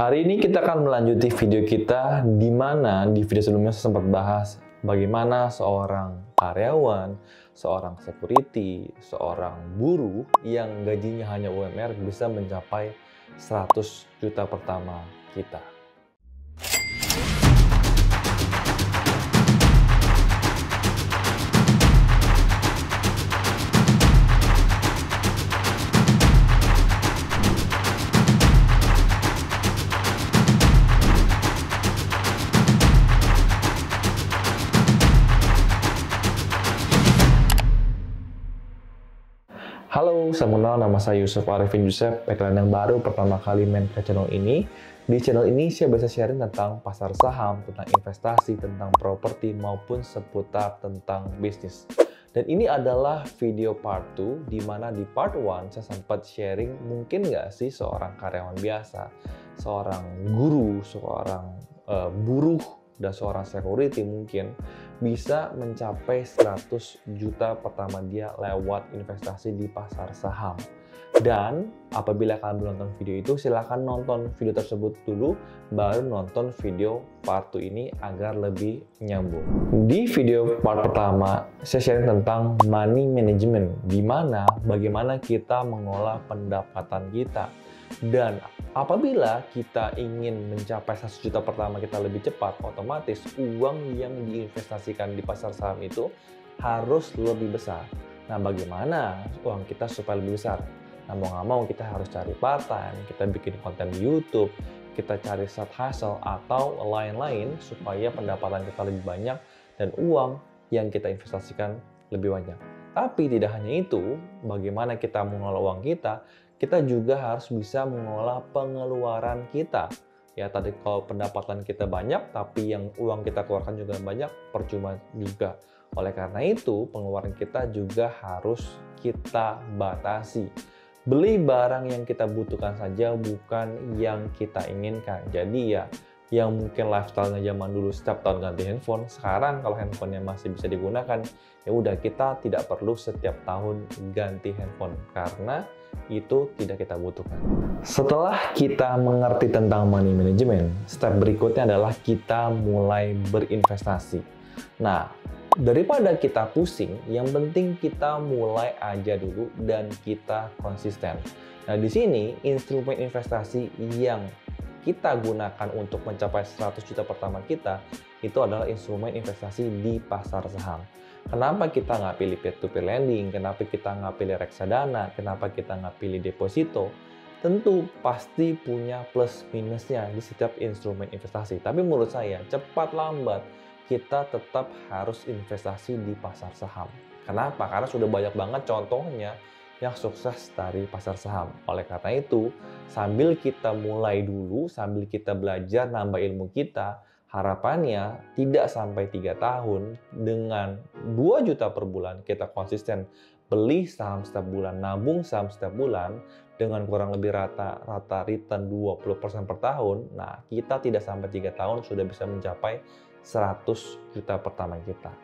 Hari ini kita akan melanjuti video kita di mana di video sebelumnya saya sempat bahas bagaimana seorang karyawan, seorang security, seorang buruh yang gajinya hanya UMR bisa mencapai 100 juta pertama kita. Halo, salam kenal, nama saya Yusuf Arifin Yusuf. Bagi kalian yang baru pertama kali main ke channel ini, di channel ini saya biasa sharing tentang pasar saham, tentang investasi, tentang properti, maupun seputar tentang bisnis. Dan ini adalah video part 2, di mana di part 1 saya sempat sharing mungkin nggak sih seorang karyawan biasa, seorang guru, seorang buruh, dan seorang security mungkin bisa mencapai 100 juta pertama dia lewat investasi di pasar saham. Dan apabila kalian belum nonton video itu, silahkan nonton video tersebut dulu, baru nonton video part 2 ini agar lebih nyambung. Di video part pertama, saya sharing tentang money management, di mana bagaimana kita mengolah pendapatan kita. Dan apabila kita ingin mencapai 100 juta pertama kita lebih cepat, otomatis uang yang diinvestasikan di pasar saham itu harus lebih besar. Nah, bagaimana uang kita supaya lebih besar? Nah, mau nggak mau kita harus cari part-time, kita bikin konten di YouTube, kita cari side hustle atau lain-lain supaya pendapatan kita lebih banyak dan uang yang kita investasikan lebih banyak. Tapi tidak hanya itu, bagaimana kita mengelola uang kita juga harus bisa mengolah pengeluaran kita. Ya, tadi kalau pendapatan kita banyak, tapi yang uang kita keluarkan juga banyak, percuma juga. Oleh karena itu, pengeluaran kita juga harus kita batasi. Beli barang yang kita butuhkan saja, bukan yang kita inginkan. Jadi ya, yang mungkin lifestyle-nya zaman dulu setiap tahun ganti handphone, sekarang kalau handphonenya masih bisa digunakan, ya udah kita tidak perlu setiap tahun ganti handphone karena itu tidak kita butuhkan. Setelah kita mengerti tentang money management, step berikutnya adalah kita mulai berinvestasi. Nah, daripada kita pusing, yang penting kita mulai aja dulu dan kita konsisten. Nah, di sini instrumen investasi yang kita gunakan untuk mencapai 100 juta pertama kita itu adalah instrumen investasi di pasar saham. Kenapa kita nggak pilih peer-to-peer lending? Kenapa kita nggak pilih reksadana? Kenapa kita nggak pilih deposito? Tentu pasti punya plus minusnya di setiap instrumen investasi. Tapi menurut saya cepat lambat kita tetap harus investasi di pasar saham. Kenapa? Karena sudah banyak banget contohnya yang sukses dari pasar saham. Oleh karena itu, sambil kita mulai dulu, sambil kita belajar nambah ilmu kita, harapannya tidak sampai 3 tahun dengan 2 juta per bulan kita konsisten beli saham setiap bulan, nabung saham setiap bulan dengan kurang lebih rata return 20% per tahun. Nah, kita tidak sampai 3 tahun sudah bisa mencapai 100 juta pertama kita.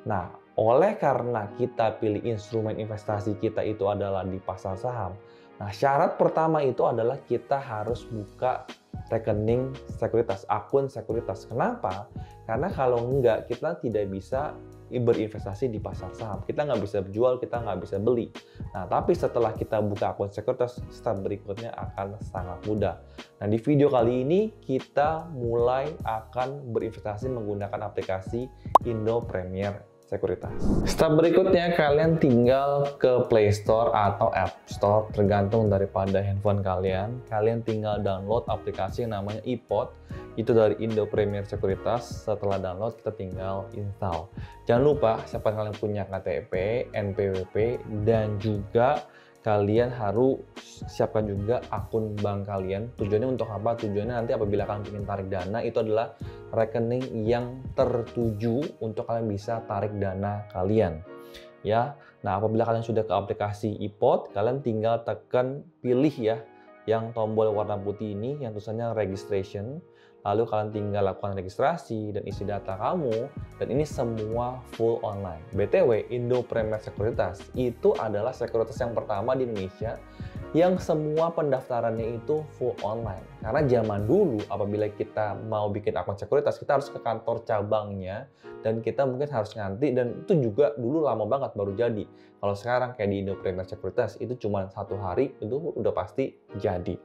Nah, oleh karena kita pilih instrumen investasi kita itu adalah di pasar saham, nah syarat pertama itu adalah kita harus buka rekening sekuritas, akun sekuritas. Kenapa? Karena kalau enggak, kita tidak bisa berinvestasi di pasar saham. Kita nggak bisa jual, kita nggak bisa beli. Nah, tapi setelah kita buka akun sekuritas, step berikutnya akan sangat mudah. Nah, di video kali ini kita mulai akan berinvestasi menggunakan aplikasi Indo Premier Sekuritas. Step berikutnya kalian tinggal ke Play Store atau App Store tergantung daripada handphone kalian. Kalian tinggal download aplikasi yang namanya iPod. Itu dari Indo Premier Sekuritas. Setelah download kita tinggal install. Jangan lupa siapa kalian punya KTP, NPWP, dan juga kalian harus siapkan juga akun bank kalian. Tujuannya untuk apa? Tujuannya nanti apabila kalian ingin tarik dana, itu adalah rekening yang tertuju untuk kalian bisa tarik dana kalian. Ya, nah apabila kalian sudah ke aplikasi iPod, kalian tinggal tekan pilih ya yang tombol warna putih ini yang tulisannya registration. lalu kalian tinggal lakukan registrasi dan isi data kamu, dan ini semua full online. BTW, Indo Premier Sekuritas itu adalah sekuritas yang pertama di Indonesia yang semua pendaftarannya itu full online. Karena zaman dulu apabila kita mau bikin akun sekuritas, kita harus ke kantor cabangnya dan kita mungkin harus ngantri, dan itu juga dulu lama banget baru jadi. Kalau sekarang kayak di Indo Premier Sekuritas itu cuma 1 hari itu udah pasti jadi.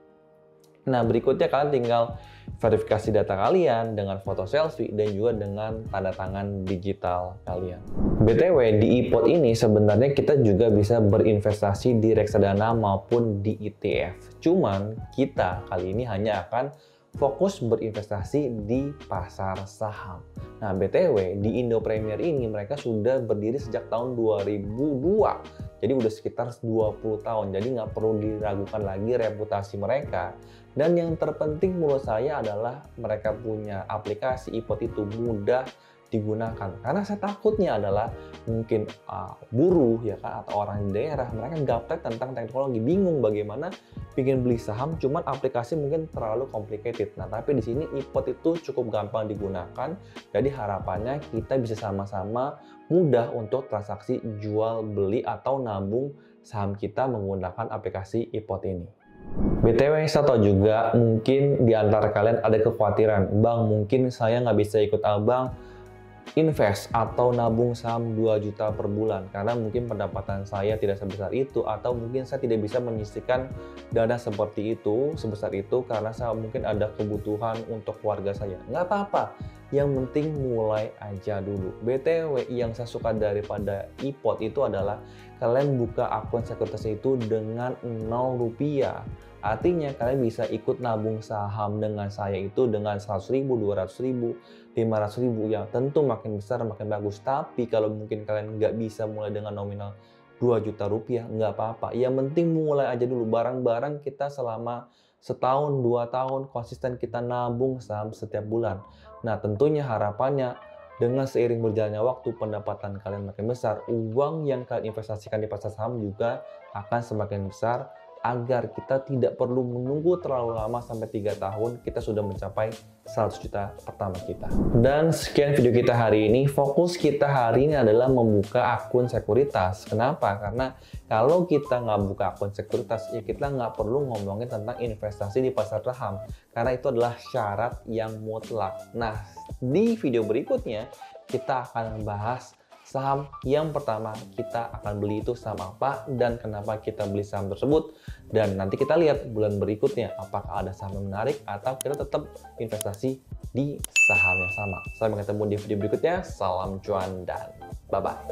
Nah, berikutnya kalian tinggal verifikasi data kalian dengan foto selfie dan juga dengan tanda tangan digital kalian. BTW, di iPod ini sebenarnya kita juga bisa berinvestasi di reksadana maupun di ETF. Cuman kita kali ini hanya akan fokus berinvestasi di pasar saham. Nah, BTW, di Indo Premier ini mereka sudah berdiri sejak tahun 2002. Jadi udah sekitar 20 tahun. Jadi nggak perlu diragukan lagi reputasi mereka. Dan yang terpenting menurut saya adalah mereka punya aplikasi iPod itu mudah digunakan. Karena saya takutnya adalah mungkin buruh ya kan, atau orang di daerah, mereka gaptek tentang teknologi, bingung bagaimana ingin beli saham, cuman aplikasi mungkin terlalu complicated. Nah, tapi di sini iPod itu cukup gampang digunakan, jadi harapannya kita bisa sama-sama mudah untuk transaksi jual beli atau nabung saham kita menggunakan aplikasi iPod ini. BTW, saya tahu juga mungkin di antara kalian ada kekhawatiran, Bang, mungkin saya nggak bisa ikut Abang invest atau nabung saham 2 juta per bulan karena mungkin pendapatan saya tidak sebesar itu, atau mungkin saya tidak bisa menyisihkan dana seperti itu sebesar itu karena saya mungkin ada kebutuhan untuk keluarga saya. Nggak apa-apa, yang penting mulai aja dulu. BTW, yang saya suka daripada iPod itu adalah kalian buka akun sekuritas itu dengan 0 rupiah. Artinya kalian bisa ikut nabung saham dengan saya itu dengan 100.000, 200.000, 500.000, ya tentu makin besar makin bagus. Tapi kalau mungkin kalian nggak bisa mulai dengan nominal 2 juta rupiah, nggak apa-apa. Yang penting mulai aja dulu, barang-barang kita selama setahun, 2 tahun konsisten kita nabung saham setiap bulan. Nah, tentunya harapannya dengan seiring berjalannya waktu pendapatan kalian makin besar, uang yang kalian investasikan di pasar saham juga akan semakin besar, agar kita tidak perlu menunggu terlalu lama sampai 3 tahun kita sudah mencapai 100 juta pertama kita. Dan sekian video kita hari ini. Fokus kita hari ini adalah membuka akun sekuritas. Kenapa? Karena kalau kita nggak buka akun sekuritas, ya kita nggak perlu ngomongin tentang investasi di pasar saham. Karena itu adalah syarat yang mutlak. Nah, di video berikutnya kita akan membahas saham yang pertama kita akan beli itu saham apa dan kenapa kita beli saham tersebut, dan nanti kita lihat bulan berikutnya apakah ada saham yang menarik atau kita tetap investasi di saham yang sama. Sampai ketemu di video berikutnya, salam cuan dan bye-bye.